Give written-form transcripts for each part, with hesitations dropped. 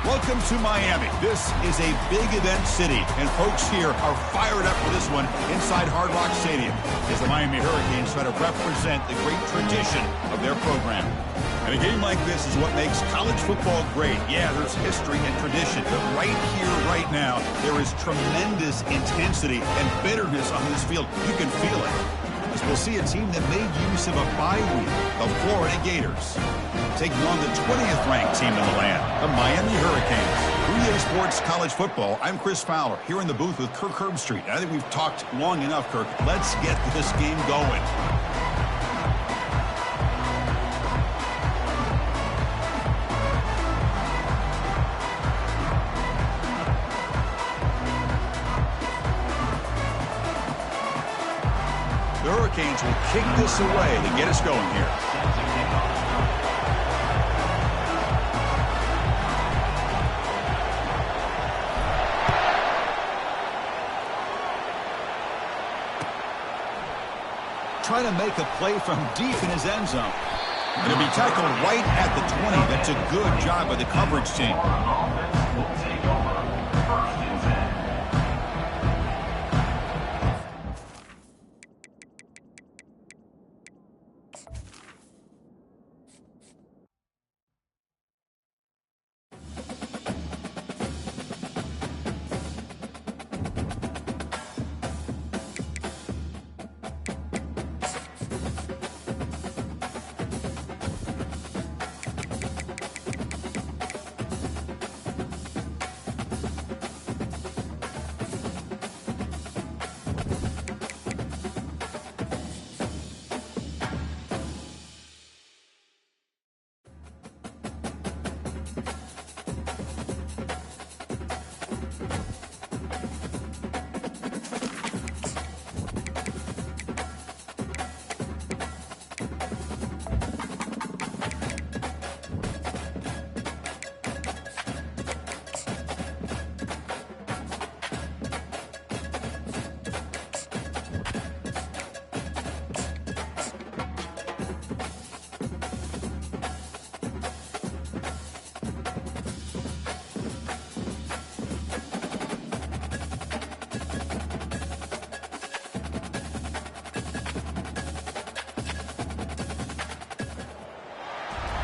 Welcome to Miami. This is a big event city, and folks here are fired up for this one inside Hard Rock Stadium as the Miami Hurricanes try to represent the great tradition of their program. And a game like this is what makes college football great. Yeah, there's history and tradition, but right here, right now, there is tremendous intensity and bitterness on this field. You can feel it. As we'll see a team that made use of a bye week, the Florida Gators, taking on the 20th ranked team in the land, the Miami Hurricanes. For EA Sports College Football, I'm Chris Fowler, here in the booth with Kirk Herbstreit. I think we've talked long enough, Kirk. Let's get this game going. The Hurricanes will kick this away to get us going here. Trying to make a play from deep in his end zone. And he'll be tackled right at the 20. That's a good job by the coverage team.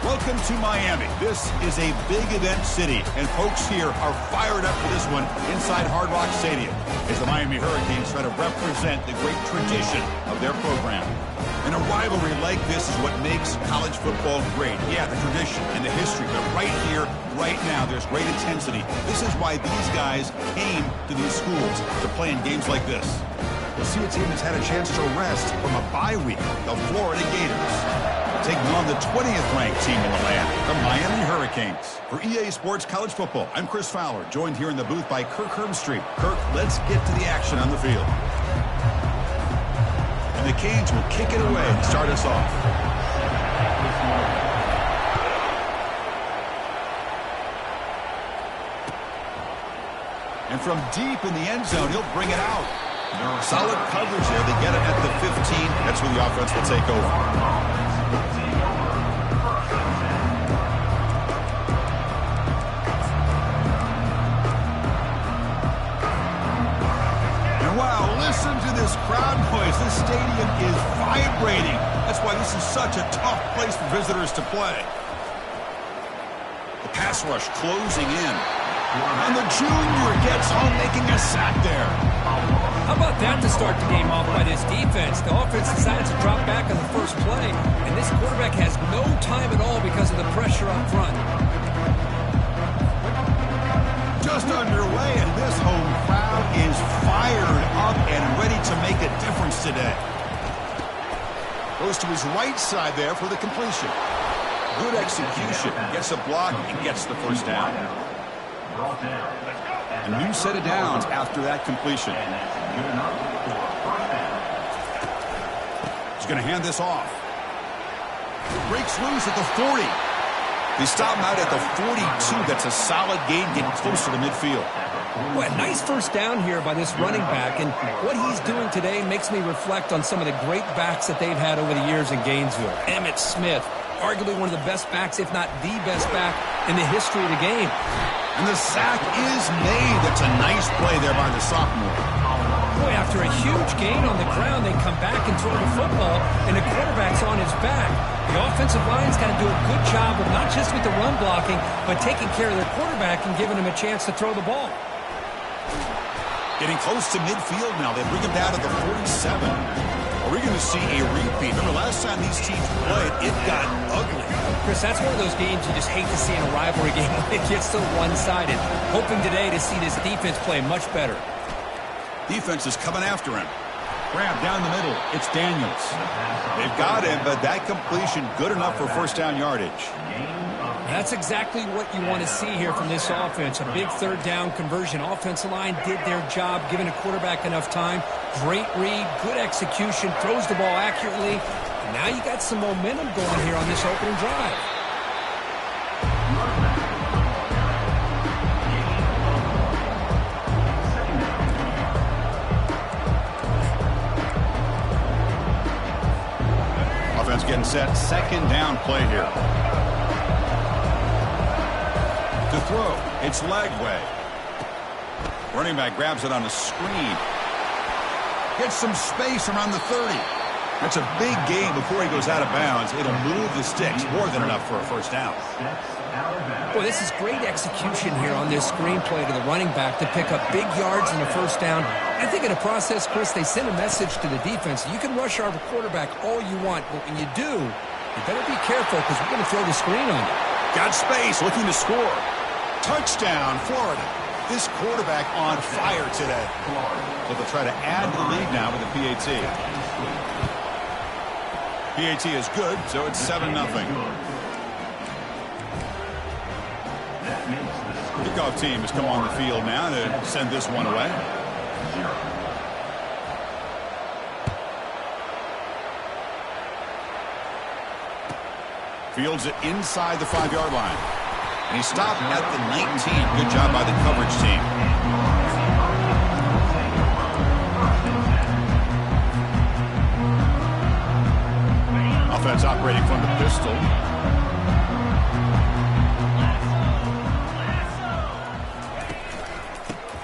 Welcome to Miami. This is a big event city, and folks here are fired up for this one inside Hard Rock Stadium as the Miami Hurricanes try to represent the great tradition of their program. And a rivalry like this is what makes college football great. Yeah, the tradition and the history, but right here, right now, there's great intensity. This is why these guys came to these schools to play in games like this. We'll see a team that's had a chance to rest from a bye week, the Florida Gators, taking on the 20th ranked team in the land, the Miami Hurricanes. For EA Sports College Football, I'm Chris Fowler, joined here in the booth by Kirk Herbstreit. Kirk, let's get to the action on the field. And the Canes will kick it away and start us off. And from deep in the end zone, he'll bring it out. Solid coverage there. They get it at the 15. That's where the offense will take over. Listen to this crowd noise. This stadium is vibrating. That's why this is such a tough place for visitors to play. The pass rush closing in. And the junior gets home making a sack there. How about that to start the game off by this defense? The offense decides to drop back on the first play, and this quarterback has no time at all because of the pressure up front. Just underway, and this home crowd is fired up and ready to make a difference today. Goes to his right side there for the completion. Good execution. Gets a block and gets the first down. A new set of downs after that completion. He's going to hand this off. Breaks loose at the 40. They stop him out at the 42. That's a solid gain, getting closer to midfield. Well, nice first down here by this running back, and what he's doing today makes me reflect on some of the great backs that they've had over the years in Gainesville. Emmitt Smith, arguably one of the best backs, if not the best back in the history of the game. And the sack is made. That's a nice play there by the sophomore. Boy, after a huge gain on the ground, they come back and throw the football, and the quarterback's on his back. The offensive line's got to do a good job of not just with the run blocking, but taking care of their quarterback and giving him a chance to throw the ball. Getting close to midfield now. They bring him down to the 47. Are we going to see a repeat? Remember, last time these teams played, it got ugly. Chris, that's one of those games you just hate to see in a rivalry game when it gets so one-sided. Hoping today to see this defense play much better. Defense is coming after him. Grab down the middle. It's Daniels. They've got him, but that completion good enough for first down yardage. That's exactly what you want to see here from this offense. A big third down conversion. Offensive line did their job, giving a quarterback enough time. Great read, good execution, throws the ball accurately. And now you got some momentum going here on this opening drive. Offense getting set. Second down play here. To throw, it's Lagway. Running back grabs it on a screen. Gets some space around the 30. That's a big gain before he goes out of bounds. It'll move the sticks, more than enough for a first down. Boy, this is great execution here on this screenplay to the running back to pick up big yards in the first down. I think in the process, Chris, they send a message to the defense. You can rush our quarterback all you want, but when you do, you better be careful because we're going to throw the screen on you. Got space, looking to score. Touchdown, Florida. This quarterback on fire today. So they'll try to add to the lead now with the PAT. PAT is good, so it's 7-0. Kickoff team has come on the field now to send this one away. Fields it inside the 5-yard line. And he stopped at the 19. Good job by the coverage team. Offense operating from the pistol.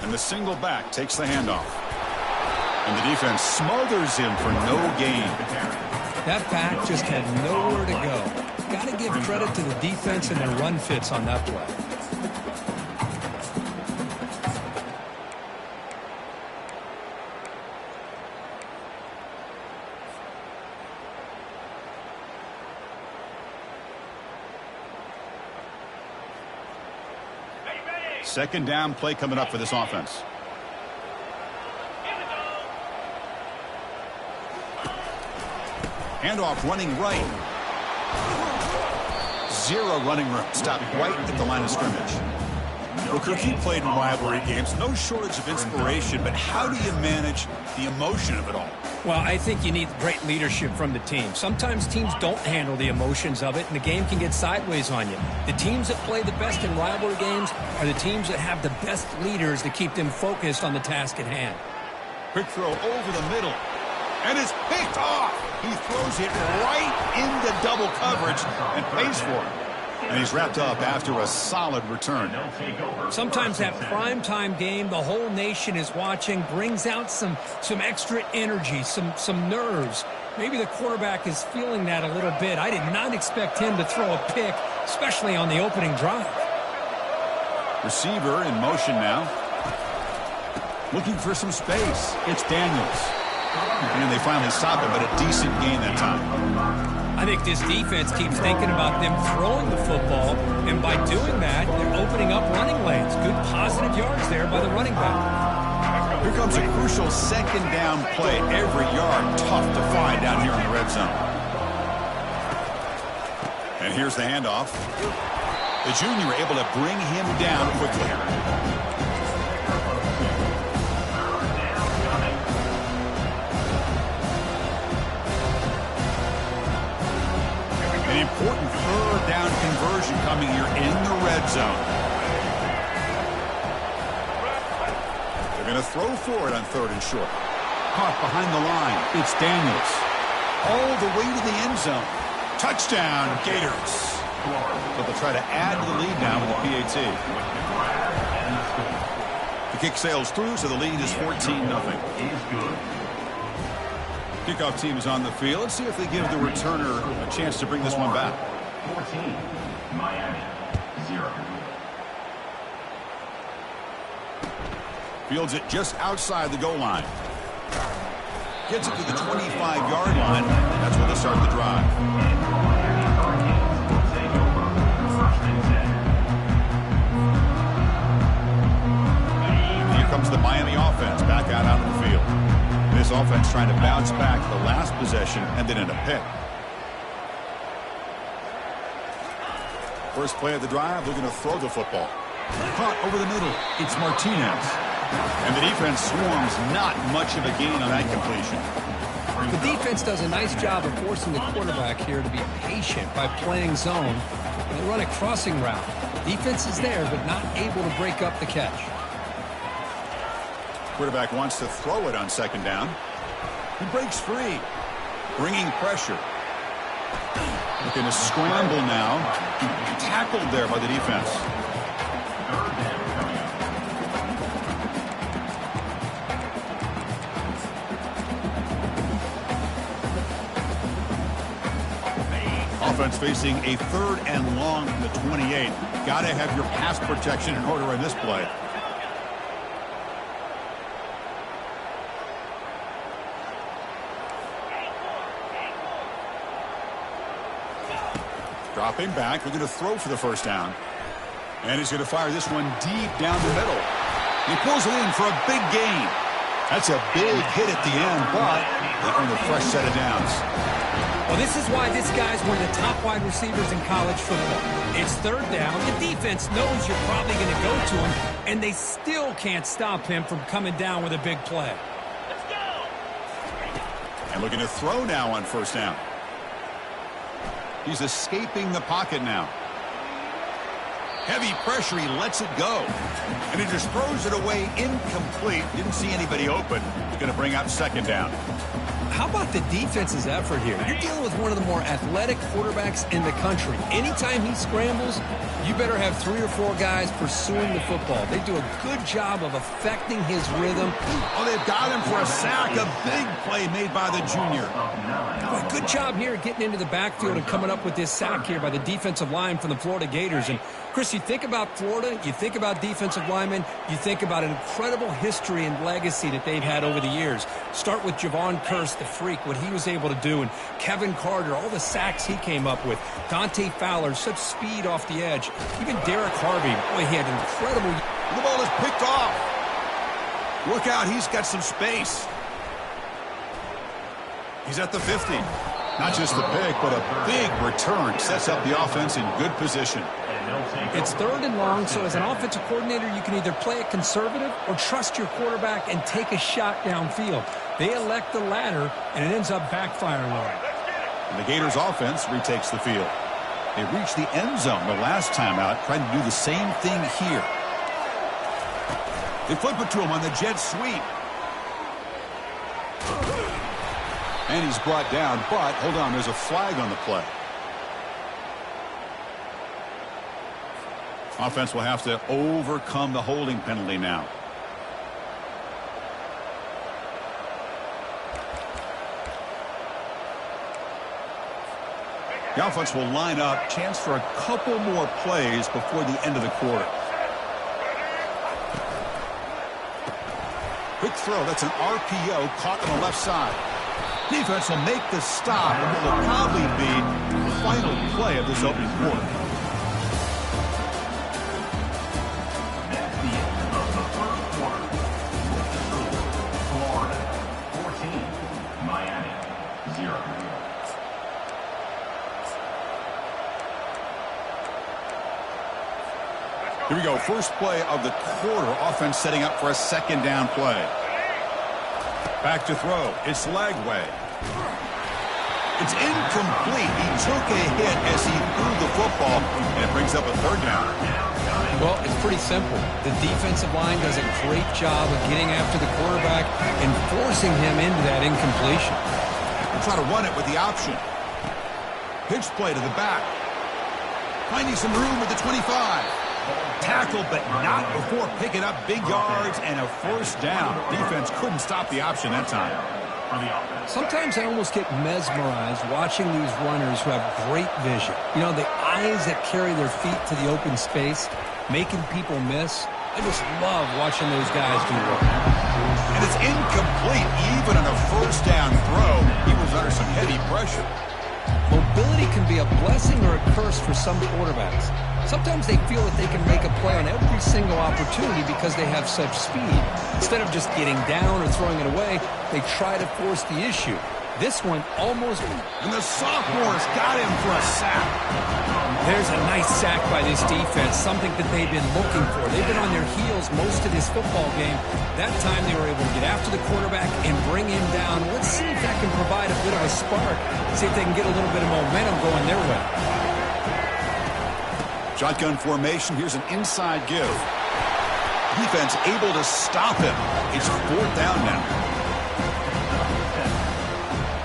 And the single back takes the handoff. And the defense smothers him for no gain. That back just had nowhere to go. Got to give credit to the defense and their run fits on that play. Second down play coming up for this offense. Handoff running right. Zero running room. Stopped right at the line of scrimmage. Well, Kirk, he played in rivalry games. No shortage of inspiration, but how do you manage the emotion of it all? Well, I think you need great leadership from the team. Sometimes teams don't handle the emotions of it, and the game can get sideways on you. The teams that play the best in rivalry games are the teams that have the best leaders to keep them focused on the task at hand. Quick throw over the middle. And it's picked off. He throws it right into double coverage and pays for it. And he's wrapped up after a solid return. Sometimes that primetime game, the whole nation is watching, brings out some extra energy, some nerves. Maybe the quarterback is feeling that a little bit. I did not expect him to throw a pick, especially on the opening drive. Receiver in motion now. Looking for some space. It's Daniels. And they finally stop him, but a decent gain that time. I think this defense keeps thinking about them throwing the football, and by doing that, they're opening up running lanes. Good positive yards there by the running back. Here comes a crucial second down play. Every yard tough to find down here in the red zone. And here's the handoff. The junior able to bring him down quickly. An important third down conversion coming here in the red zone. They're going to throw for it on third and short. Caught behind the line. It's Daniels. All the way to the end zone. Touchdown, Gators. So they'll try to add to the lead now with the PAT. The kick sails through, so the lead is 14-0. Kickoff team is on the field. Let's see if they give the returner a chance to bring this one back. 14, Miami, 0. Fields it just outside the goal line. Gets it to the 25-yard line. That's where they start the drive. Here comes the Miami offense back out onto the field. This offense trying to bounce back the last possession and then in a pick. First play of the drive, they're going to throw the football. Caught over the middle. It's Martinez. And the defense swarms, not much of a gain on that completion. The defense does a nice job of forcing the quarterback here to be patient by playing zone. And they run a crossing route. Defense is there, but not able to break up the catch. Quarterback wants to throw it on second down. He breaks free, bringing pressure. Looking to scramble now. Tackled there by the defense. Offense facing a 3rd and long from the 28. Got to have your pass protection in order in this play. Dropping back, we're going to throw for the first down. And he's going to fire this one deep down the middle. He pulls it in for a big gain. That's a big hit at the end, but they earn a fresh set of downs. Well, this is why this guy's one of the top wide receivers in college football. It's 3rd down. The defense knows you're probably going to go to him, and they still can't stop him from coming down with a big play. Let's go! And looking to throw now on first down. He's escaping the pocket now. Heavy pressure, he lets it go. And he just throws it away incomplete. Didn't see anybody open. He's going to bring out second down. How about the defense's effort here? You're dealing with one of the more athletic quarterbacks in the country. Anytime he scrambles, you better have 3 or 4 guys pursuing the football. They do a good job of affecting his rhythm. Oh, they've got him for a sack. A big play made by the junior. Boy, good job here getting into the backfield and coming up with this sack here by the defensive line from the Florida Gators. And, Chris, you think about Florida, you think about defensive linemen, you think about an incredible history and legacy that they've had over the years. Start with Javon Kearse, the freak, what he was able to do, and Kevin Carter, all the sacks he came up with. Dante Fowler, such speed off the edge. Even Derek Harvey, boy, he had incredible... The ball is picked off. Look out, he's got some space. He's at the 50. Not just the pick, but a big return. Sets up the offense in good position. It's 3rd and long, so as an offensive coordinator, you can either play it conservative or trust your quarterback and take a shot downfield. They elect the latter, and it ends up backfiring on them. And the Gators offense retakes the field. They reached the end zone the last time out, trying to do the same thing here. They flip it to him on the jet sweep. And he's brought down, but hold on, there's a flag on the play. Offense will have to overcome the holding penalty now. The offense will line up. Chance for a couple more plays before the end of the quarter. Quick throw. That's an RPO caught on the left side. Defense will make the stop, and it will probably be the final play of this opening quarter. That's the end of the first quarter. Florida, 14. Miami, 0. Here we go. First play of the quarter. Offense setting up for a second down play. Back to throw. It's Lagway. It's incomplete. He took a hit as he threw the football, and it brings up a third down. Well, it's pretty simple. The defensive line does a great job of getting after the quarterback and forcing him into that incompletion. We'll try to run it with the option. Pitch play to the back. Finding some room at the 25. Tackled, but not before picking up big yards and a first down. Defense couldn't stop the option that time. Sometimes I almost get mesmerized watching these runners who have great vision. You know, the eyes that carry their feet to the open space, making people miss. I just love watching those guys do work. And it's incomplete, even on a first down throw. He was under some heavy pressure. Mobility can be a blessing or a curse for some quarterbacks. Sometimes they feel that they can make a play on every single opportunity because they have such speed. Instead of just getting down or throwing it away, they try to force the issue. This one almost... And the sophomore's got him for a sack. There's a nice sack by this defense, something that they've been looking for. They've been on their heels most of this football game. That time they were able to get after the quarterback and bring him down. Let's see if that can provide a bit of a spark. See if they can get a little bit of momentum going their way. Shotgun formation. Here's an inside give. Defense able to stop him. It's fourth down now.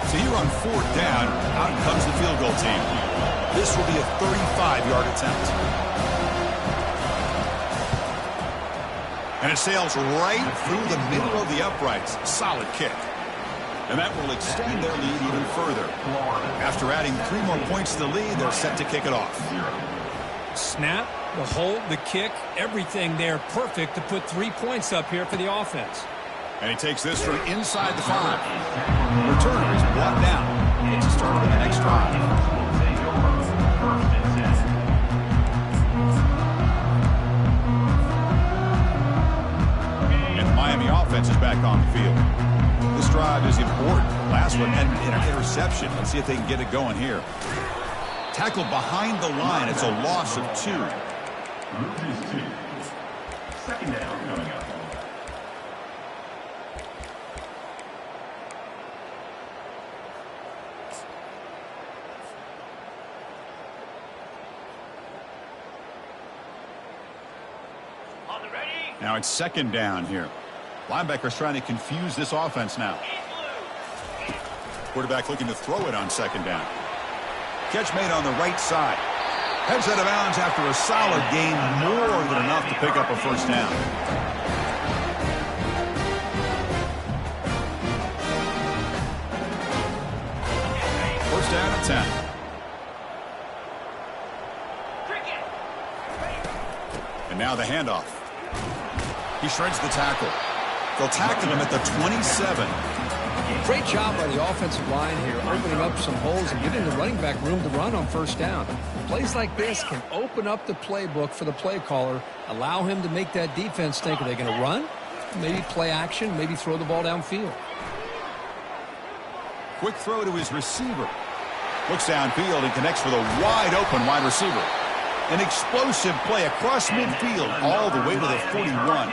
So here on fourth down, out comes the field goal team. This will be a 35-yard attempt. And it sails right through the middle of the uprights. Solid kick. And that will extend their lead even further. After adding 3 more points to the lead, they're set to kick it off. Snap, the hold, the kick, everything there perfect to put 3 points up here for the offense. And he takes this from inside the 5. Returner is brought down. It's a start for the next drive. And the Miami offense is back on the field. This drive is important. Last one ended in an interception. Let's see if they can get it going here. Tackled behind the line. It's a loss of 2. Second down coming up. Now it's second down here. Linebackers trying to confuse this offense now. Quarterback looking to throw it on second down. Catch made on the right side. Heads out of bounds after a solid gain, more than enough to pick up a first down. First down at 10. And now the handoff. He shreds the tackle. They'll tackle him at the 27. Great job by the offensive line here, opening up some holes and giving the running back room to run on first down. Plays like this can open up the playbook for the play caller, allow him to make that defense think, are they going to run? Maybe play action, maybe throw the ball downfield. Quick throw to his receiver. Looks downfield and connects with a wide-open wide receiver. An explosive play across midfield all the way to the 41.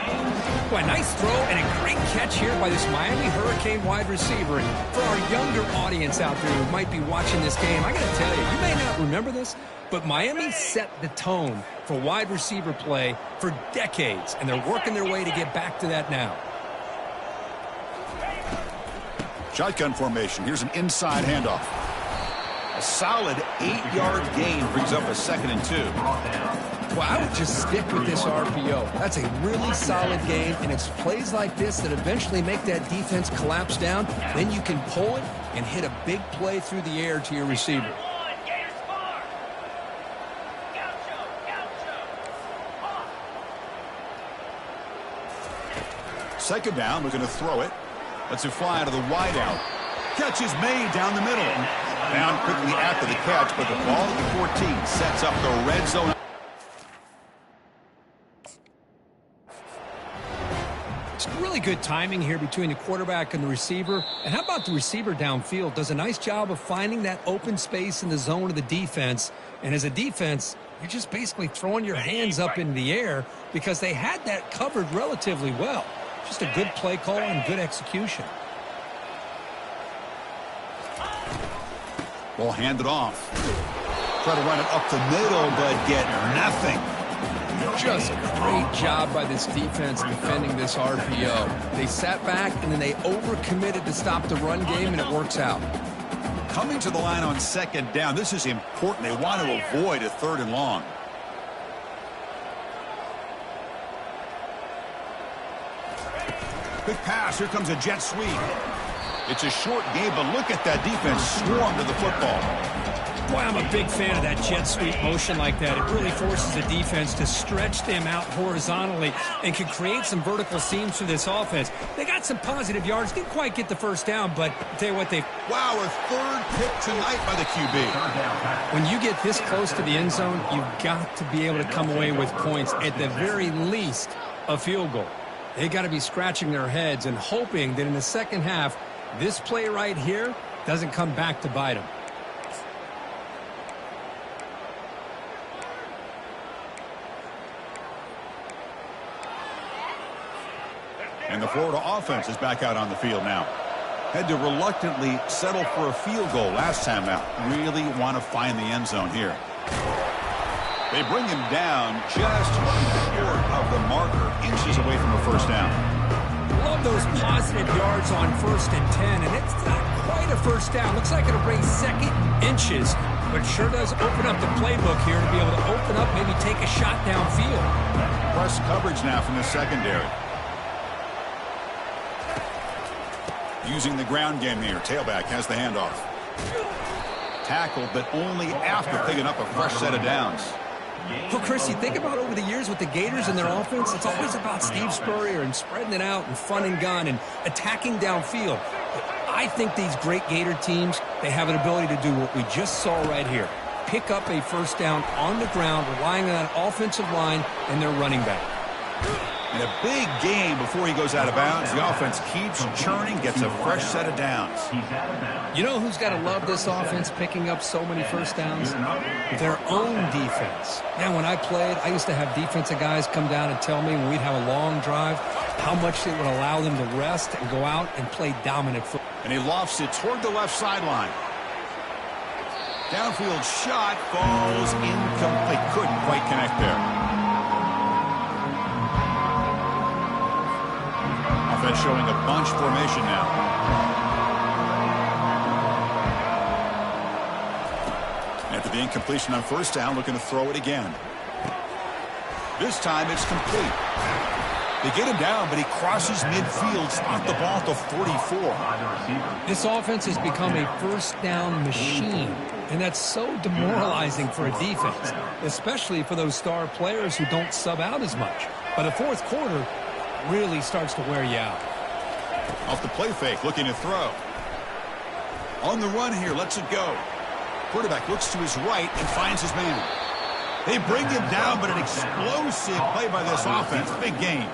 Boy, nice throw and a great catch here by this Miami Hurricane wide receiver. And for our younger audience out there who might be watching this game, I got to tell you, you may not remember this, but Miami set the tone for wide receiver play for decades, and they're working their way to get back to that now. Shotgun formation. Here's an inside handoff. A solid 8-yard gain brings up a 2nd and 2. Well, I would just stick with this RPO. That's a really solid game, and it's plays like this that eventually make that defense collapse down. Then you can pull it and hit a big play through the air to your receiver. Second down, looking to throw it. Lets it fly to the wideout. Catch is made down the middle. Down quickly after the catch, but the ball at the 14 sets up the red zone. It's really good timing here between the quarterback and the receiver. And how about the receiver downfield? Does a nice job of finding that open space in the zone of the defense. And as a defense, you're just basically throwing your hands up in the air because they had that covered relatively well. Just a good play call and good execution. Ball handed off. Try to run it up the middle, but get nothing. Just a great job by this defense defending this RPO. They sat back, and then they overcommitted to stop the run game, and it works out. Coming to the line on second down, this is important. They want to avoid a 3rd and long. Quick pass. Here comes a jet sweep. It's a short game, but look at that defense swarm to the football. Boy, I'm a big fan of that jet sweep motion like that. It really forces the defense to stretch them out horizontally and can create some vertical seams for this offense. They got some positive yards. Didn't quite get the first down, but I'll tell you what, Wow, a third pick tonight by the QB. when you get this close to the end zone, you've got to be able to come away with points, at the very least, a field goal. They got to be scratching their heads and hoping that in the second half, this play right here doesn't come back to bite them. And the Florida offense is back out on the field now. Had to reluctantly settle for a field goal last time out. Really want to find the end zone here. They bring him down just short of the marker, inches away from a first down. Love those positive yards on 1st and 10, and it's not quite a first down. Looks like it'll bring second inches, but sure does open up the playbook here to be able to open up, maybe take a shot downfield. Press coverage now from the secondary. Using the ground game here. Tailback has the handoff. Tackled, but only after picking up a fresh set of downs. Well, Chris, you think about over the years with the Gators and their offense, it's always about Steve Spurrier and spreading it out and fun and gun and attacking downfield. But I think these great Gator teams, they have an ability to do what we just saw right here. Pick up a first down on the ground, relying on that offensive line and their running back. In a big game before he goes out of bounds, the offense keeps churning, gets a fresh set of downs. You know who's got to love this offense picking up so many first downs? Their own defense. Man, when I played, I used to have defensive guys come down and tell me when we'd have a long drive how much it would allow them to rest and go out and play dominant football. And he lofts it toward the left sideline. Downfield shot falls incomplete. Couldn't quite connect there. Offense showing a bunch formation now. After the incompletion on first down, looking to throw it again. This time it's complete. They get him down, but he crosses midfield, spot the ball at the 44. This offense has become a first down machine, and that's so demoralizing for a defense, especially for those star players who don't sub out as much. By the fourth quarter, really starts to wear you out. Off the play fake, looking to throw. On the run here, lets it go. Quarterback looks to his right and finds his man. They bring him down, but an explosive play by this offense. Big game.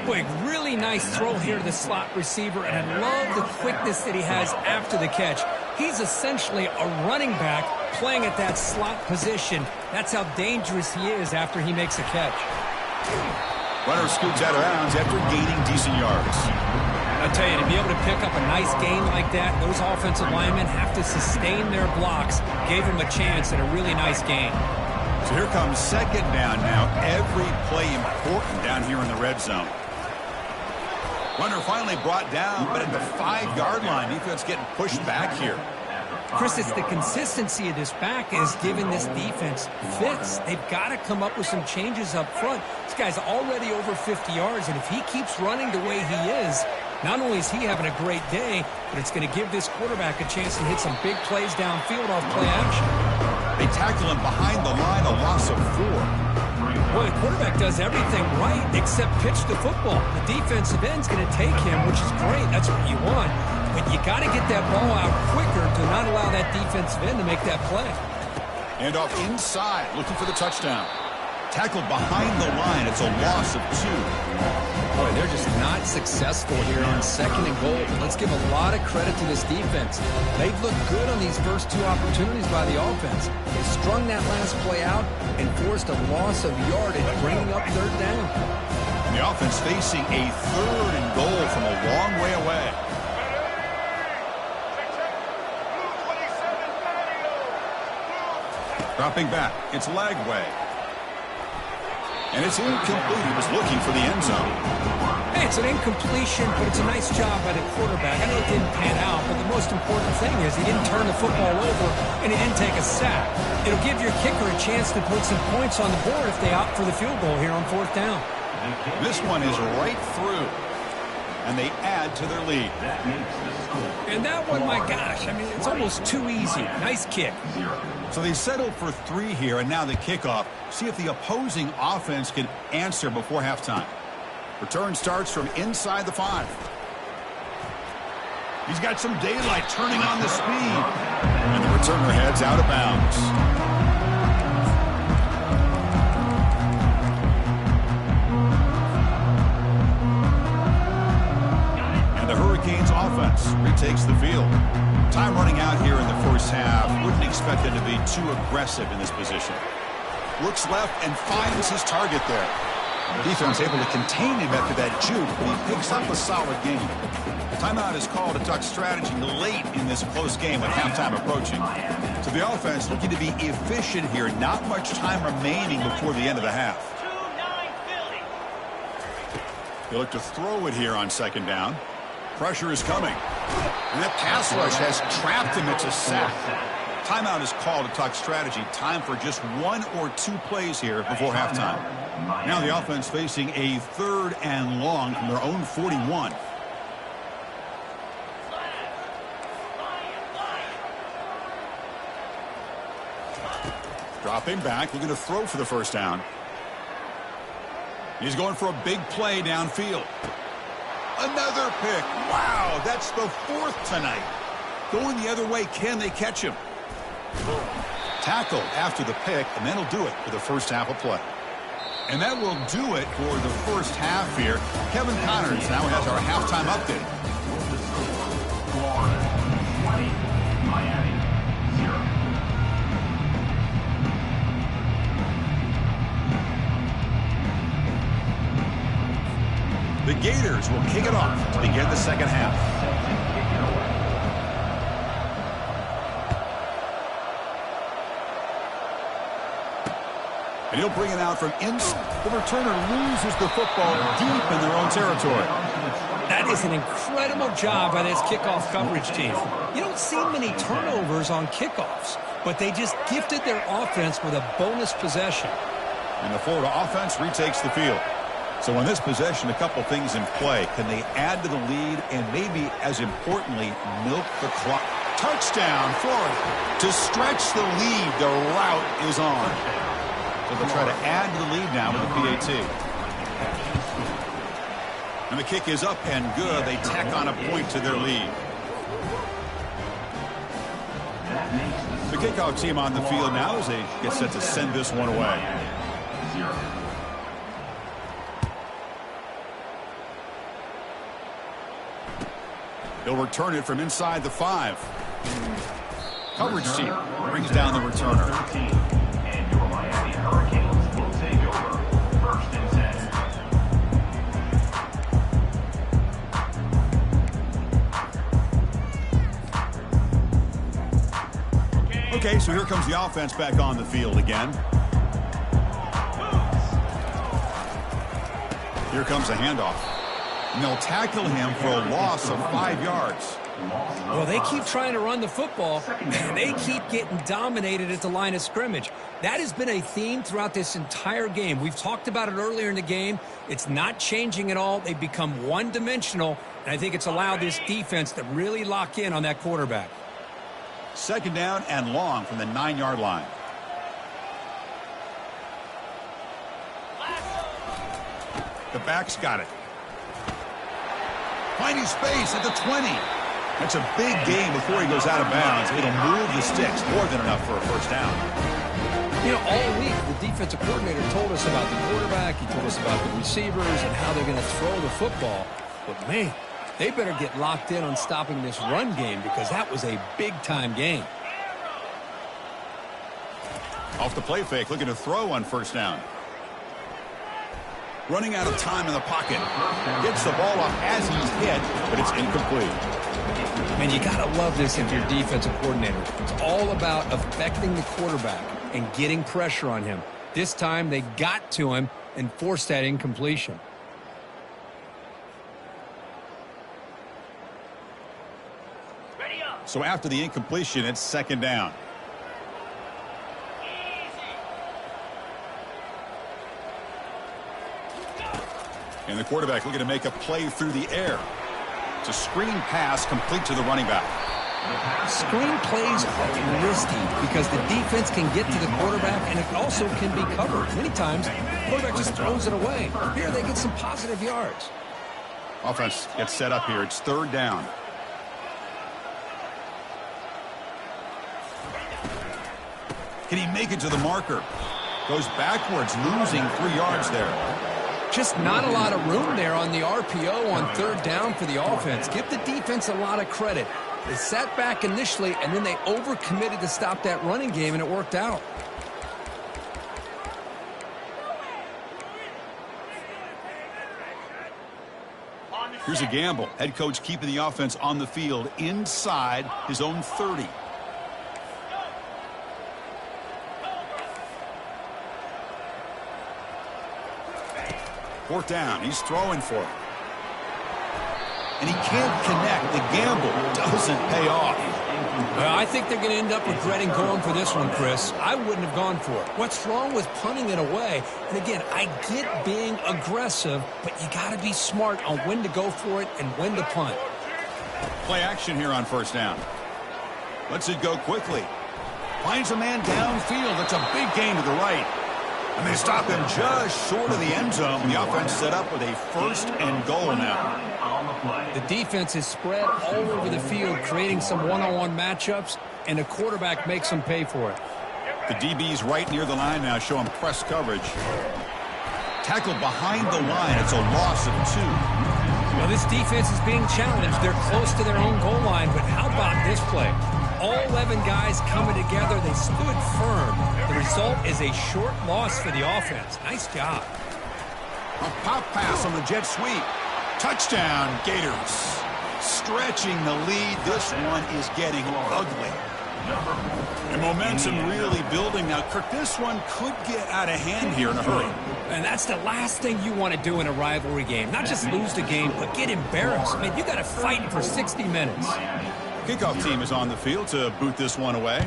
Boy, really nice throw here to the slot receiver, and I love the quickness that he has after the catch. He's essentially a running back playing at that slot position. That's how dangerous he is after he makes a catch. Runner scoots out of bounds after gaining decent yards. I tell you, to be able to pick up a nice gain like that, those offensive linemen have to sustain their blocks. Gave him a chance at a really nice gain. So here comes second down now. Every play important down here in the red zone. Runner finally brought down, but at the 5-yard line, defense getting pushed back here. Chris, it's the consistency of this back is giving this defense fits. They've got to come up with some changes up front. This guy's already over 50 yards, and if he keeps running the way he is, not only is he having a great day, but it's going to give this quarterback a chance to hit some big plays downfield off play action. They tackle him behind the line, a loss of 4. Well, the quarterback does everything right except pitch the football. The defensive end's going to take him, which is great. That's what you want. But you got to get that ball out quicker to not allow that defensive end to make that play. And off inside, looking for the touchdown. Tackled behind the line. It's a loss of 2. Boy, they're just not successful here on 2nd and goal. But let's give a lot of credit to this defense. They've looked good on these first 2 opportunities by the offense. They strung that last play out and forced a loss of yardage, bringing up 3rd down. And the offense facing a 3rd and goal from a long way away. Dropping back, it's Lagway. And it's incomplete. He was looking for the end zone. Hey, it's an incompletion, but it's a nice job by the quarterback. I know it didn't pan out, but the most important thing is he didn't turn the football over and he didn't take a sack. It'll give your kicker a chance to put some points on the board if they opt for the field goal here on 4th down. This one is right through. and they add to their lead. That makes the score. And that one, my gosh, I mean, it's almost too easy. Nice kick. So they settled for 3 here, and now the kickoff. See if the opposing offense can answer before halftime. Return starts from inside the 5. He's got some daylight turning on the speed. And the returner heads out of bounds. And the Hurricanes offense retakes the field. Time running out here in the first half. Wouldn't expect them to be too aggressive in this position. Looks left and finds his target there. Defense able to contain him after that juke, but he picks up a solid gain. The timeout is called to talk strategy late in this close game with halftime approaching. So the offense looking to be efficient here. Not much time remaining before the end of the half. They look to throw it here on second down. Pressure is coming. And that pass rush has trapped him. It's a sack. Timeout is called to talk strategy. Time for just 1 or 2 plays here before halftime. Now the offense facing a 3rd and long from their own 41. Dropping back, looking to throw for the first down. He's going for a big play downfield. Another pick. Wow, that's the 4th tonight. Going the other way, can they catch him? Tackled after the pick, and that'll do it for the first half of play. And that will do it for the first half here. Kevin Connors now has our halftime update. Florida 20, Miami 0. The Gators will kick it off to begin the second half. And he'll bring it out from inside. The returner loses the football deep in their own territory. That is an incredible job by this kickoff coverage team. You don't see many turnovers on kickoffs, but they just gifted their offense with a bonus possession. And the Florida offense retakes the field. So in this possession, a couple things in play. Can they add to the lead and maybe, as importantly, milk the clock? Touchdown, Florida. To stretch the lead, the route is on. So they'll try to add to the lead now with the PAT. And the kick is up and good. They tack on a point to their lead. The kickoff team on the field now as they get set to send this one away. They'll return it from inside the 5. Coverage team brings down the returner. And your Miami Hurricanes will take over 1st and 10. Okay, so here comes the offense back on the field again. Here comes a handoff. And they'll tackle him for a loss of 5 yards. Well, they keep trying to run the football, and they keep getting dominated at the line of scrimmage. That has been a theme throughout this entire game. We've talked about it earlier in the game. It's not changing at all. They've become one-dimensional, and I think it's allowed this defense to really lock in on that quarterback. Second down and long from the 9-yard line. The back's got it. Finding space at the 20. That's a big gain before he goes out of bounds. It'll move the sticks more than enough for a first down. You know, all week, the defensive coordinator told us about the quarterback. He told us about the receivers and how they're going to throw the football. But, man, they better get locked in on stopping this run game because that was a big-time game. Off the play fake, looking to throw on first down. Running out of time in the pocket. Gets the ball off as he's hit, but it's incomplete. Man, you got to love this if you're defensive coordinator. It's all about affecting the quarterback and getting pressure on him. This time, they got to him and forced that incompletion. So after the incompletion, it's second down. And the quarterback looking to make a play through the air. It's a screen pass complete to the running back. Screen plays are risky because the defense can get to the quarterback, and it also can be covered. Many times, the quarterback just throws it away. Here, they get some positive yards. Offense gets set up here. It's 3rd down. Can he make it to the marker? Goes backwards, losing 3 yards there. Just not a lot of room there on the RPO on 3rd down for the offense. Give the defense a lot of credit. They sat back initially, and then they overcommitted to stop that running game, and it worked out. Here's a gamble. Head coach keeping the offense on the field inside his own 30. Fourth down. He's throwing for it. And he can't connect. The gamble doesn't pay off. Well, I think they're going to end up regretting going for this one, Chris. I wouldn't have gone for it. What's wrong with punting it away? And again, I get being aggressive, but you got to be smart on when to go for it and when to punt. Play action here on 1st down. Lets it go quickly. Finds a man downfield. It's a big gain to the right. And they stop him just short of the end zone. The offense set up with a 1st and goal now. The defense is spread all over the field, creating some one-on-one matchups, and the quarterback makes them pay for it. The DB's right near the line now, showing press coverage. Tackled behind the line. It's a loss of 2. Well, this defense is being challenged. They're close to their own goal line, but how about this play? All 11 guys coming together. They stood firm. The result is a short loss for the offense. Nice job. A pop pass on the jet sweep. Touchdown, Gators. Stretching the lead. This one is getting ugly. And momentum really building now. Kirk, this one could get out of hand here in a hurry. And that's the last thing you want to do in a rivalry game. Not just lose the game, but get embarrassed. Man, you got to fight for 60 minutes. Kickoff team is on the field to boot this one away.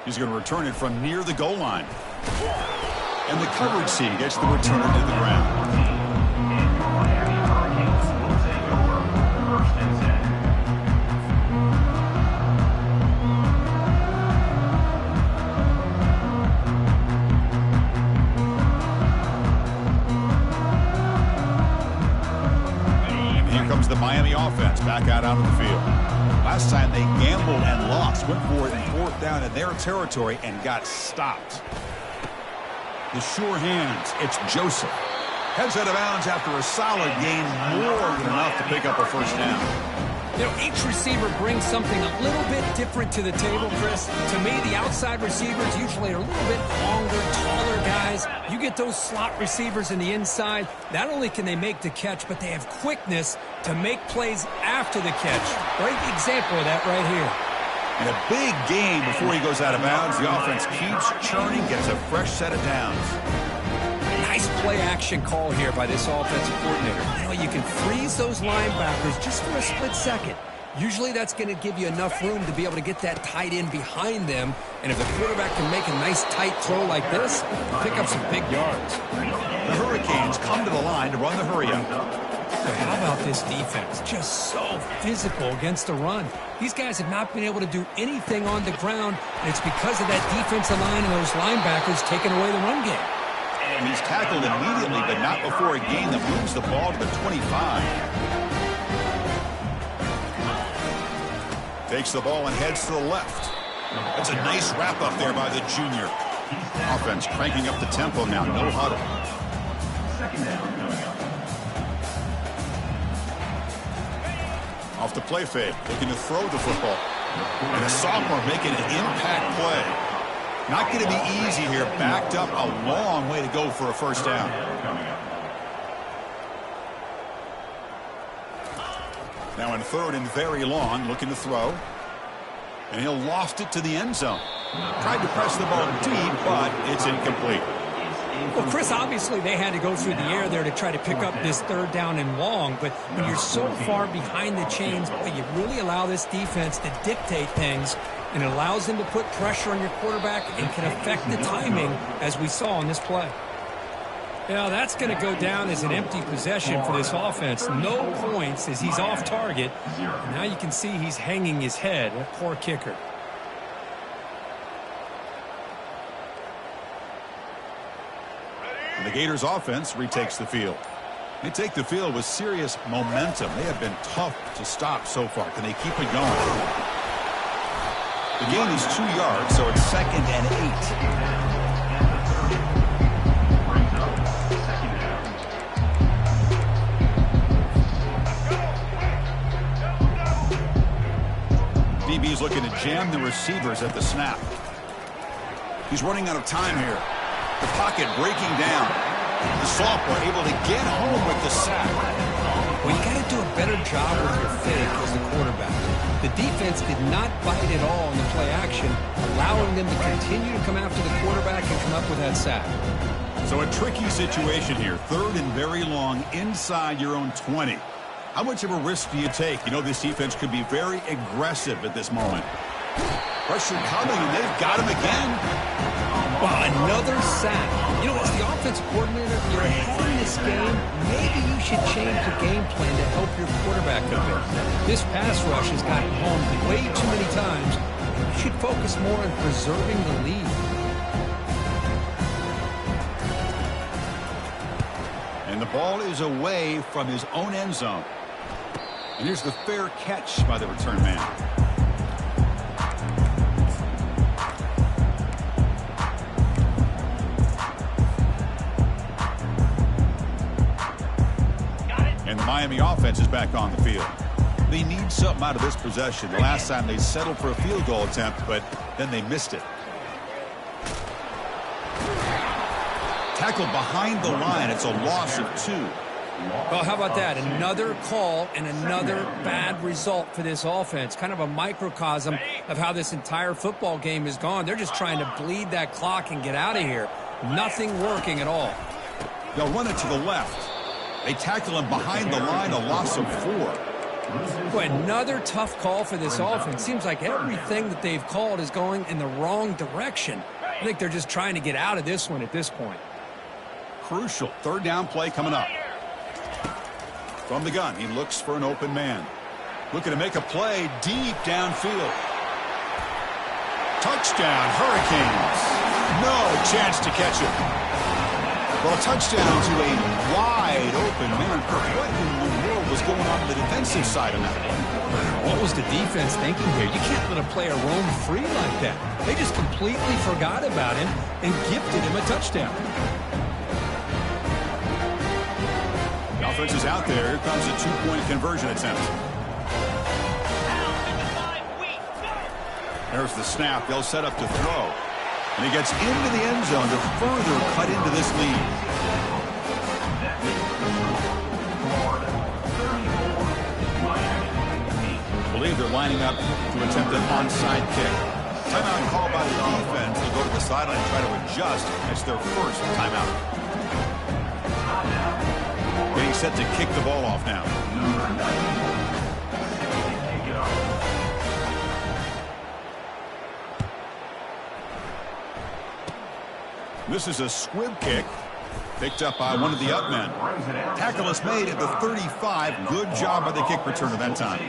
He's going to return it from near the goal line. And the coverage team gets the return to the ground. The Miami offense back out onto the field. Last time they gambled and lost. Went for it in 4th down in their territory and got stopped. The sure hands. It's Joseph. Heads out of bounds after a solid gain, more than enough to pick up a 1st down. You know, each receiver brings something a little bit different to the table, Chris. To me, the outside receivers usually are a little bit longer, taller guys. You get those slot receivers in the inside, not only can they make the catch, but they have quickness to make plays after the catch. Great example of that right here. And a big gain before he goes out of bounds. The offense keeps churning, gets a fresh set of downs. Nice play-action call here by this offensive coordinator. You know, you can freeze those linebackers just for a split second. Usually that's going to give you enough room to be able to get that tight end behind them. And if the quarterback can make a nice tight throw like this, pick up some big yards. The Hurricanes come to the line to run the hurry-up. So how about this defense? Just so physical against the run. These guys have not been able to do anything on the ground, and it's because of that defensive line and those linebackers taking away the run game. And he's tackled immediately, but not before a gain that moves the ball to the 25. Takes the ball and heads to the left. That's a nice wrap-up there by the junior. Offense cranking up the tempo now. No huddle. Off the play fake, looking to throw the football. And a sophomore making an impact play. Not going to be easy here. Backed up a long way to go for a 1st down. Now in 3rd and very long, looking to throw. And he'll loft it to the end zone. Tried to press the ball deep, but it's incomplete. Well, Chris, obviously they had to go through the air there to try to pick up this third down and long, but when you're so far behind the chains, you really allow this defense to dictate things, and it allows them to put pressure on your quarterback and can affect the timing, as we saw on this play. Yeah, that's going to go down as an empty possession for this offense. No points as he's off target. And now you can see he's hanging his head. A poor kicker. And the Gators offense retakes the field. They take the field with serious momentum. They have been tough to stop so far. Can they keep it going? The gain is 2 yards, so it's 2nd and 8. DB's looking to jam the receivers at the snap. He's running out of time here. The pocket breaking down. The sophomore able to get home with the sack. Well, you got to do a better job with your fake as the quarterback. The defense did not bite at all in the play action, allowing them to continue to come after the quarterback and come up with that sack. So a tricky situation here. 3rd and very long inside your own 20. How much of a risk do you take? You know this defense could be very aggressive at this moment. Pressure coming, and they've got him again. Well, another sack. You know, as the offensive coordinator, you're ahead in this game. Maybe you should change the game plan to help your quarterback a bit. This pass rush has gotten home way too many times. You should focus more on preserving the lead. And the ball is away from his own end zone. And here's the fair catch by the return man. And the Miami offense is back on the field. They need something out of this possession. The last time they settled for a field goal attempt, but then they missed it. Tackled behind the line. It's a loss of 2. Well, how about that? Another call and another bad result for this offense. Kind of a microcosm of how this entire football game has gone. They're just trying to bleed that clock and get out of here. Nothing working at all. They'll run it to the left. They tackle him behind the line, a loss of 4. Boy, another tough call for this offense. Seems like everything that they've called is going in the wrong direction. I think they're just trying to get out of this one at this point. Crucial 3rd down play coming up. From the gun, he looks for an open man. Looking to make a play deep downfield. Touchdown, Hurricanes. No chance to catch him. Well, a touchdown to a wide open man. What in the world was going on the defensive side of that? What was the defense thinking here? You can't let a player roam free like that. They just completely forgot about him and gifted him a touchdown. The offense is out there. Here comes a 2-point conversion attempt. There's the snap. They'll set up to throw. And he gets into the end zone to further cut into this lead. I believe they're lining up to attempt an onside kick. Timeout called by the defense. They'll go to the sideline and try to adjust. That's their first timeout. Getting set to kick the ball off now. This is a squib kick picked up by one of the up men. Tackle is made at the 35. Good job by the kick returner that time.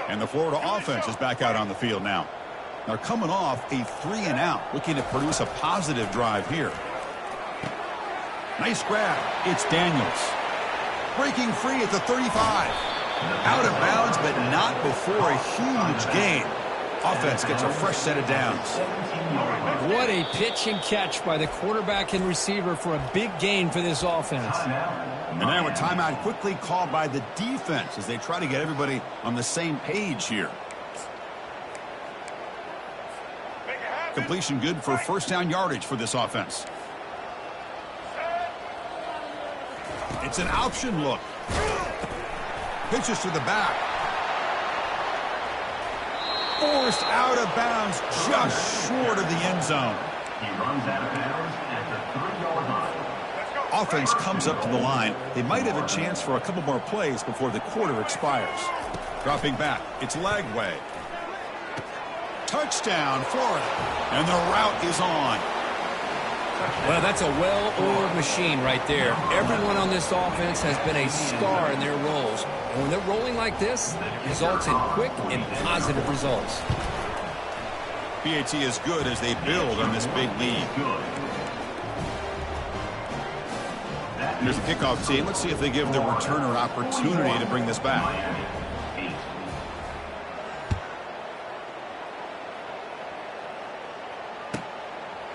And the Florida offense is back out on the field now. They're coming off a 3-and-out, looking to produce a positive drive here. Nice grab. It's Daniels. Breaking free at the 35. Out of bounds, but not before a huge gain. Offense gets a fresh set of downs. What a pitch and catch by the quarterback and receiver for a big gain for this offense. And now a timeout quickly called by the defense as they try to get everybody on the same page here. Completion good for 1st down yardage for this offense. It's an option look. Pitches to the back. Forced out of bounds just short of the end zone. He runs out of bounds at the 3-yard line. Offense comes up to the line. They might have a chance for a couple more plays before the quarter expires. Dropping back, it's Lagway. Touchdown, Florida. And the route is on. Well, that's a well-oiled machine right there. Everyone on this offense has been a star in their roles. And when they're rolling like this, it results in quick and positive results. PAT is good as they build on this big lead. And there's the kickoff team. Let's see if they give the returner an opportunity to bring this back.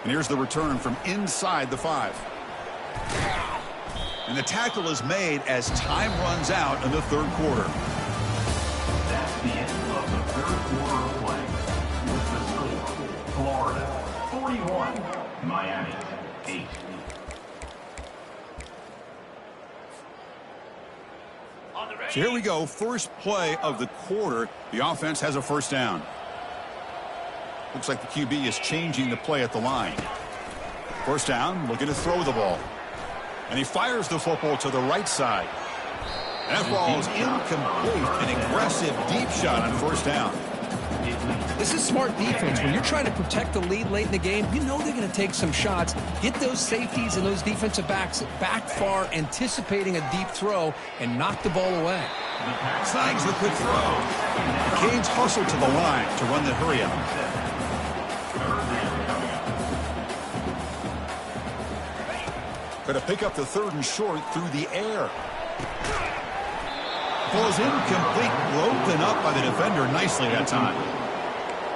And here's the return from inside the 5. And the tackle is made as time runs out in the third quarter. That's the end of the third quarter of play. With the score, Florida 41, Miami 8. So here we go, first play of the quarter. The offense has a first down. Looks like the QB is changing the play at the line. First down, looking to throw the ball. And he fires the football to the right side. That ball is incomplete. An aggressive deep shot on first down. This is smart defense. When you're trying to protect the lead late in the game, you know they're going to take some shots. Get those safeties and those defensive backs back far, anticipating a deep throw, and knock the ball away. Snags the quick throw. The Canes hustle to the line to run the hurry up. Going to pick up the 3rd and short through the air. Ball is incomplete, broken up by the defender nicely that time.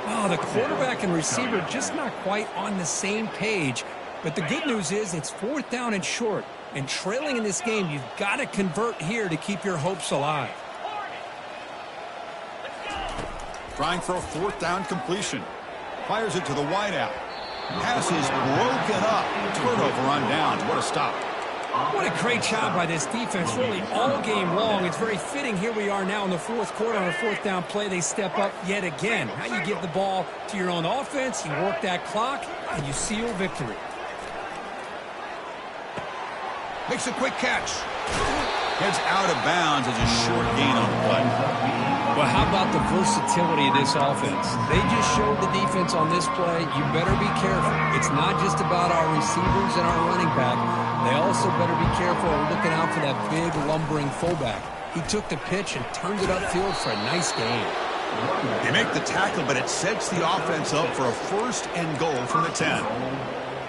Oh, the quarterback and receiver just not quite on the same page. But the good news is it's 4th down and short. And trailing in this game, you've got to convert here to keep your hopes alive. Trying for a 4th down completion. Fires it to the wideout. Pass is broken up. Turnover on downs. What a stop. What a great job by this defense, really all game long. It's very fitting. Here we are now in the 4th quarter on a 4th down play. They step up yet again. Now you give the ball to your own offense, you work that clock, and you seal victory. Makes a quick catch. Heads out of bounds as a short gain on the play. Well, how about the versatility of this offense? They just showed the defense on this play, you better be careful. It's not just about our receivers and our running back. They also better be careful looking out for that big, lumbering fullback. He took the pitch and turned it upfield for a nice gain. They make the tackle, but it sets the offense up for a 1st and goal from the 10.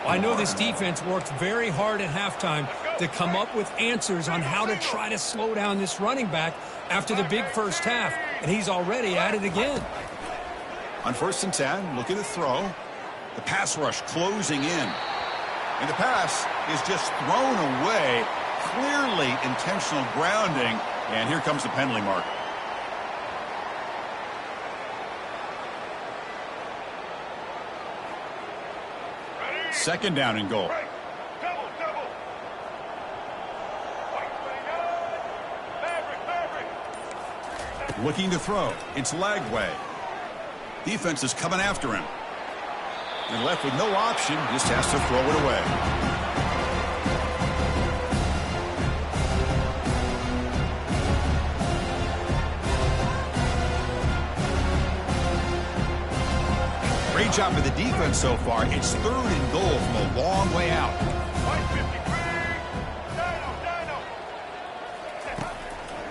I know this defense worked very hard at halftime to come up with answers on how to try to slow down this running back after the big first half, and he's already at it again. On 1st and 10, looking to throw. The pass rush closing in. And the pass is just thrown away. Clearly intentional grounding, and here comes the penalty mark. Second down and goal. Looking to throw. It's Lagway. Defense is coming after him. And left with no option, just has to throw it away. Great job by the defense so far. It's 3rd and goal from a long way out.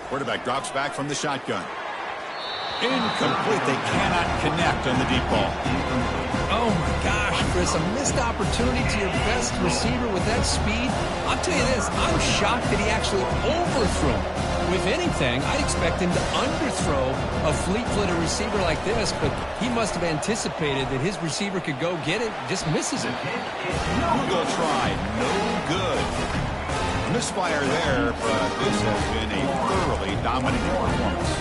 Quarterback drops back from the shotgun. Incomplete. They cannot connect on the deep ball. Oh, my gosh, Chris, a missed opportunity to your best receiver with that speed. I'll tell you this, I'm shocked that he actually overthrew him. With anything, I'd expect him to underthrow a fleet-footed receiver like this, but he must have anticipated that his receiver could go get it, just misses it. Google try, no good. Misfire there, but this has been a thoroughly dominating performance.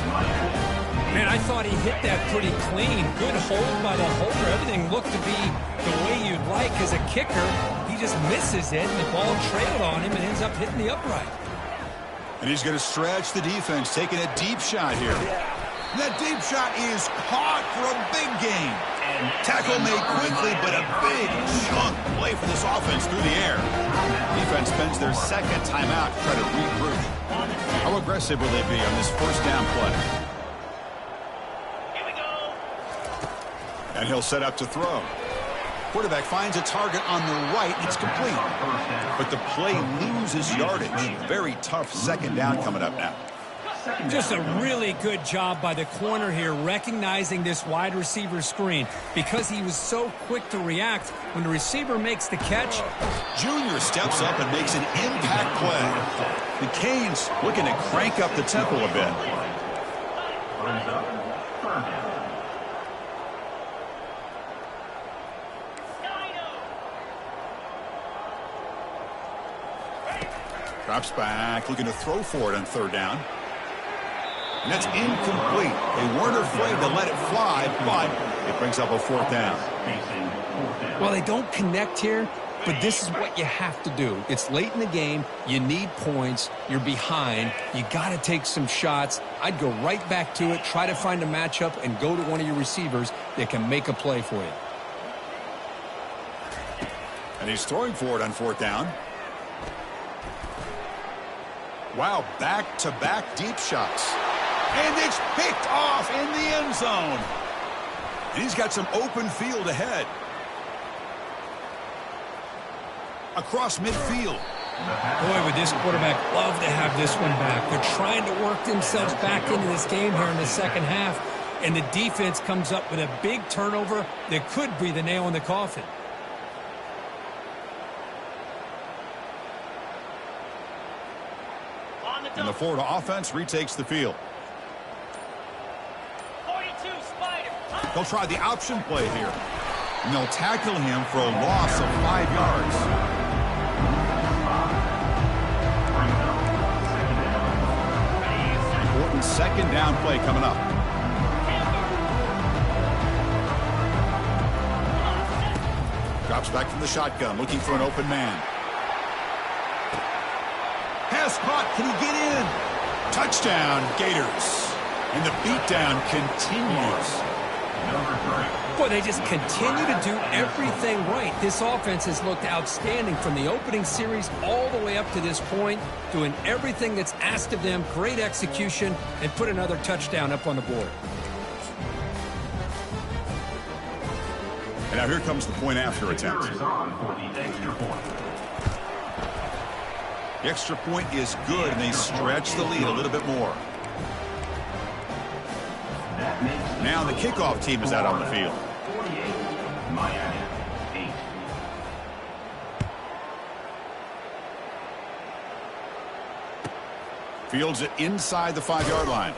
Man, I thought he hit that pretty clean. Good hold by the holder. Everything looked to be the way you'd like as a kicker. He just misses it, and the ball trailed on him and ends up hitting the upright. And he's going to stretch the defense, taking a deep shot here. And that deep shot is caught for a big gain. Tackle made quickly, but a big chunk play for this offense through the air. Defense spends their second timeout to try to regroup. How aggressive will they be on this first down play? Here we go. And he'll set up to throw. Quarterback finds a target on the right. It's complete. But the play loses yardage. Very tough second down coming up now. Just a really good job by the corner here, recognizing this wide receiver screen, because he was so quick to react when the receiver makes the catch. Junior steps up and makes an impact play. The Canes looking to crank up the tempo a bit. Drops back, looking to throw for it on third down. And that's incomplete. They weren't afraid to let it fly, but it brings up a fourth down. Well, they don't connect here, but this is what you have to do. It's late in the game. You need points. You're behind. You got to take some shots. I'd go right back to it, try to find a matchup, and go to one of your receivers that can make a play for you. And he's throwing for it on fourth down. Wow, back-to-back deep shots. And it's picked off in the end zone. And he's got some open field ahead. Across midfield. Boy, would this quarterback love to have this one back. They're trying to work themselves back into this game here in the second half, and the defense comes up with a big turnover that could be the nail in the coffin. And the Florida offense retakes the field. 42, Spider. They'll try the option play here. And they'll tackle him for a loss of 5 yards. Important second down play coming up. Drops back from the shotgun, looking for an open man. Pass caught. Can he get in? Touchdown, Gators. And the beatdown continues. Boy, they just continue to do everything right. This offense has looked outstanding from the opening series all the way up to this point, doing everything that's asked of them, great execution, and put another touchdown up on the board. And now here comes the point after attempt. The extra point is good, and they stretch the lead a little bit more. Now the kickoff team is out on the field. 48, Miami, 8. Fields it inside the 5-yard line.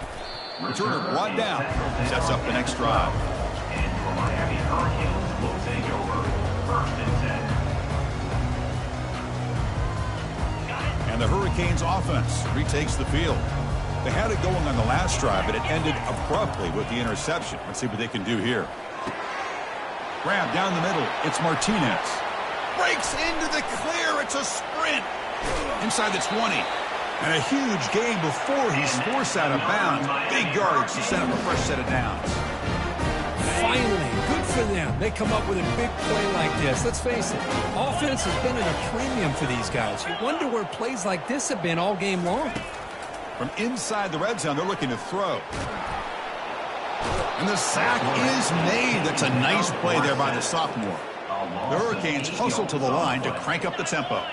Returner brought down. Sets up the next drive. And for Miami Hurricanes will take over 1st and 10. And the Hurricanes offense retakes the field. They had it going on the last drive, but it ended abruptly with the interception. Let's see what they can do here. Grab down the middle. It's Martinez. Breaks into the clear. It's a sprint. Inside the 20. And a huge gain before he's forced out of bounds. Big yardage to set up a fresh set of downs. Finally, good for them. They come up with a big play like this. Let's face it, offense has been at a premium for these guys. You wonder where plays like this have been all game long. From inside the red zone, they're looking to throw. And the sack is made. That's a nice play there by the sophomore. The Hurricanes hustle to the line to crank up the tempo.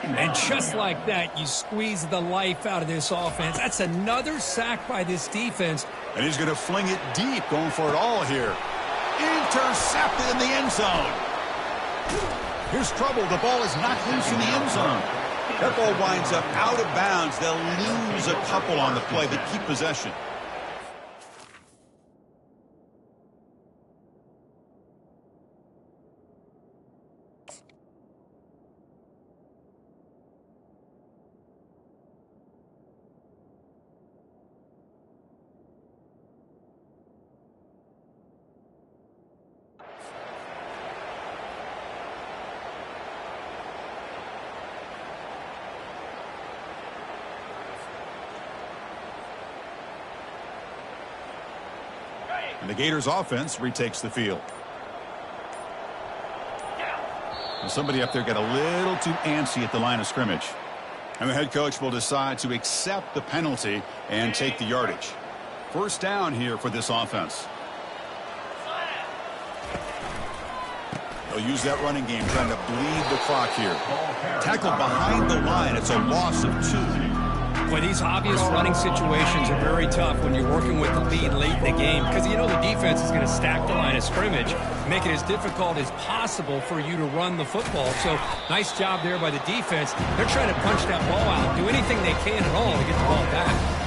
And just like that, you squeeze the life out of this offense. That's another sack by this defense. And he's going to fling it deep, going for it all here. Intercepted in the end zone. Here's trouble. The ball is knocked loose in the end zone. That ball winds up out of bounds. They'll lose a couple on the play, but keep possession. And the Gators offense retakes the field. Somebody up there got a little too antsy at the line of scrimmage. And the head coach will decide to accept the penalty and take the yardage. First down here for this offense. They'll use that running game trying to bleed the clock here. Tackled behind the line. It's a loss of 2. Boy, these obvious running situations are very tough when you're working with the lead late in the game because you know the defense is going to stack the line of scrimmage, make it as difficult as possible for you to run the football. So nice job there by the defense. They're trying to punch that ball out, do anything they can at all to get the ball back.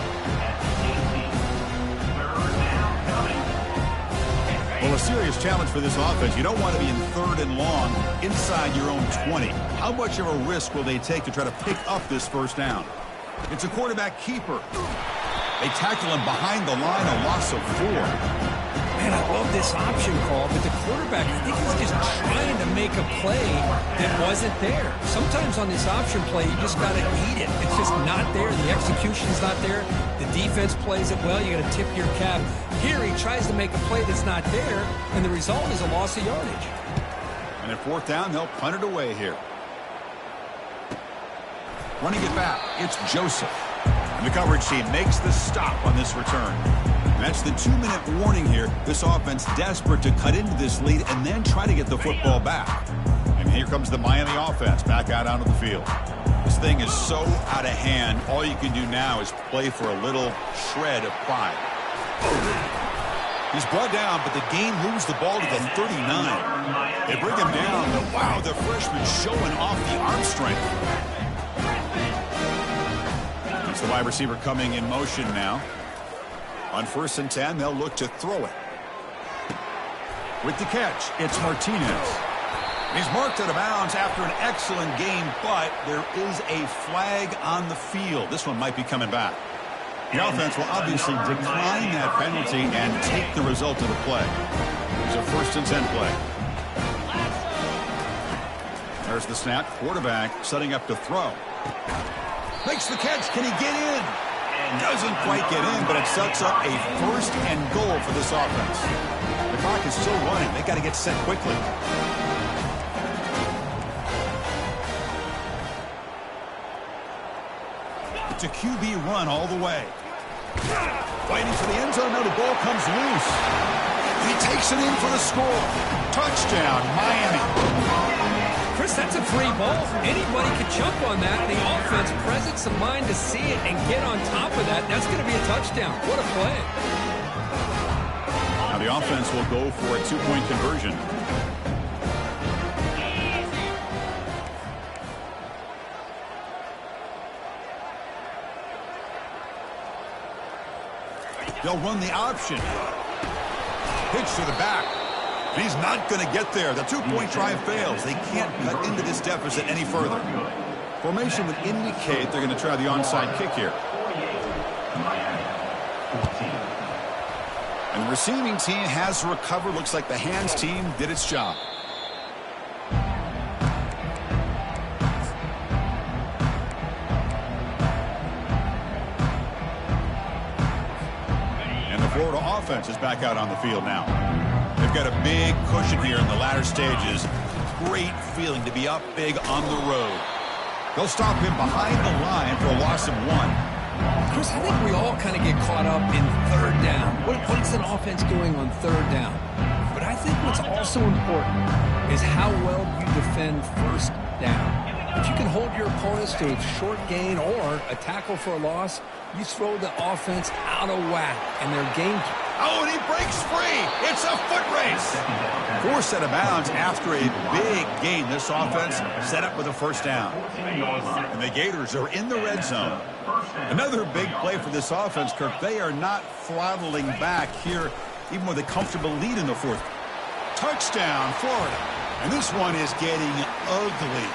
Well, a serious challenge for this offense. You don't want to be in 3rd and long inside your own 20. How much of a risk will they take to try to pick up this first down? It's a quarterback keeper. They tackle him behind the line, a loss of 4. Man, I love this option call, but the quarterback, I think he's just trying to make a play that wasn't there. Sometimes on this option play, you just got to eat it. It's just not there. The execution's not there. The defense plays it well. You got to tip your cap. Here, he tries to make a play that's not there, and the result is a loss of yardage. And at 4th down, they'll punt it away here. Running it back, it's Joseph. And the coverage team makes the stop on this return. And that's the 2-minute warning here. This offense desperate to cut into this lead and then try to get the football back. And here comes the Miami offense back out onto the field. This thing is so out of hand, all you can do now is play for a little shred of pride. He's brought down, but the game moves the ball to the 39. They bring him down, but wow, the freshman showing off the arm strength. It's the wide receiver coming in motion now. On 1st and 10, they'll look to throw it. With the catch, it's Martinez. He's marked out of bounds after an excellent game, but there is a flag on the field. This one might be coming back. The offense will obviously decline that penalty and take the result of the play. It's a 1st and 10 play. There's the snap. Quarterback setting up to throw. Makes the catch. Can he get in? Doesn't quite get in, but it sets up a 1st and goal for this offense. The clock is still running. They got to get set quickly. It's a QB run all the way. Waiting for the end zone. No, the ball comes loose. He takes it in for the score. Touchdown, Miami. Chris, that's a free ball. Anybody could jump on that. The offense, presence of mind to see it and get on top of that. That's going to be a touchdown. What a play. Now the offense will go for a 2-point conversion. They'll run the option. Pitch to the back. He's not going to get there. The 2-point try fails. They can't cut into this deficit any further. Formation would indicate they're going to try the onside kick here. And the receiving team has recovered. Looks like the hands team did its job. And the Florida offense is back out on the field now. They've got a big cushion here in the latter stages. Great feeling to be up big on the road. They'll stop him behind the line for a loss of 1. Chris, I think we all kind of get caught up in 3rd down. What's an offense doing on 3rd down? But I think what's also important is how well you defend 1st down. If you can hold your opponents to a short gain or a tackle for a loss, you throw the offense out of whack, and their game. Oh, and he breaks free. It's a foot race. 4 set of bounds after a big gain. This offense set up with a 1st down. And the Gators are in the red zone. Another big play for this offense, Kirk. They are not throttling back here, even with a comfortable lead in the 4th. Touchdown, Florida. And this one is getting ugly.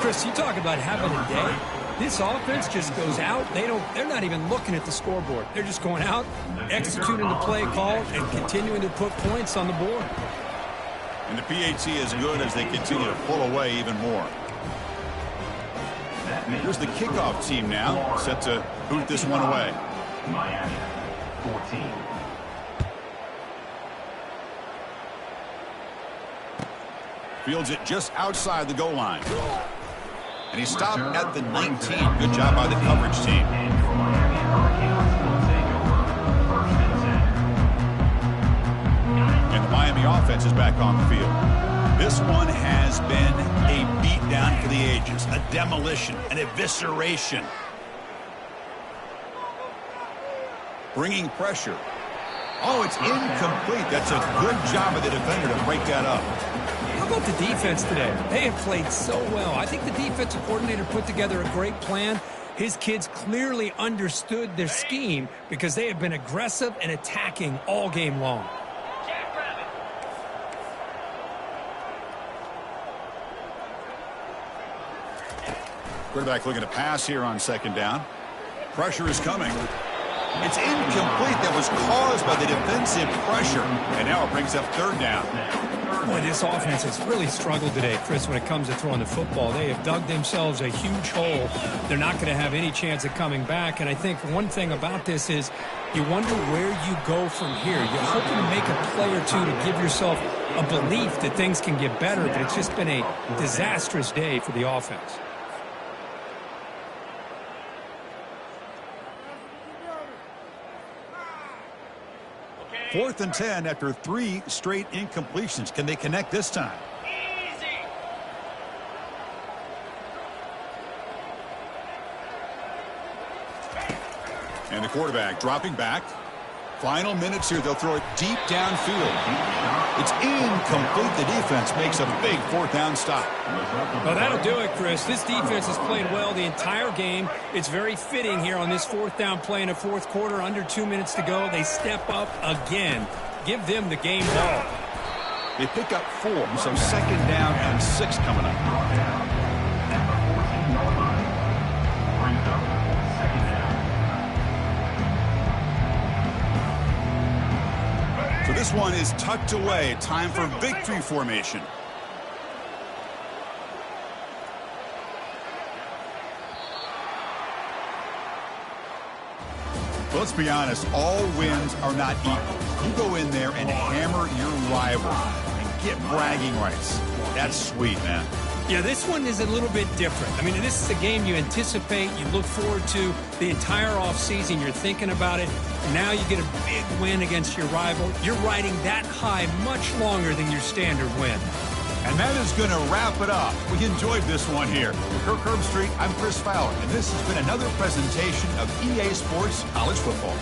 Chris, you talk about having a day. This offense just goes out. They're not even looking at the scoreboard. They're just going out, executing the play call, and continuing to put points on the board. And the PAT is good as they continue to pull away even more. Here's the kickoff team now, set to boot this one away. Miami, 14. Fields it just outside the goal line. And he stopped at the 19. Good job by the coverage team. And the Miami offense is back on the field. This one has been a beatdown for the ages, a demolition, an evisceration. Bringing pressure. Oh, it's incomplete. That's a good job of the defender to break that up. How about the defense today? They have played so well. I think the defensive coordinator put together a great plan. His kids clearly understood their scheme because they have been aggressive and attacking all game long. Quarterback looking to pass here on second down. Pressure is coming. It's incomplete. That was caused by the defensive pressure. And now it brings up third down. Boy, this offense has really struggled today, Chris, when it comes to throwing the football. They have dug themselves a huge hole. They're not going to have any chance of coming back. And I think one thing about this is you wonder where you go from here. You're hoping to make a play or two to give yourself a belief that things can get better, but it's just been a disastrous day for the offense. Fourth and 10 after 3 straight incompletions. Can they connect this time? And the quarterback dropping back. Final minutes here. They'll throw it deep downfield. It's incomplete. The defense makes a big fourth down stop. Well, that'll do it, Chris. This defense has played well the entire game. It's very fitting here on this fourth down play in the fourth quarter. Under 2 minutes to go. They step up again. Give them the game ball. They pick up 4, so second down and 6 coming up. So this one is tucked away. Time for victory formation. Let's be honest, all wins are not equal. You go in there and hammer your rival and get bragging rights. That's sweet, man. Yeah, this one is a little bit different. I mean, this is a game you anticipate, you look forward to the entire offseason. You're thinking about it. Now you get a big win against your rival. You're riding that high much longer than your standard win. And that is going to wrap it up. We enjoyed this one here. For Kirk Herbstreit, I'm Chris Fowler, and this has been another presentation of EA Sports College Football.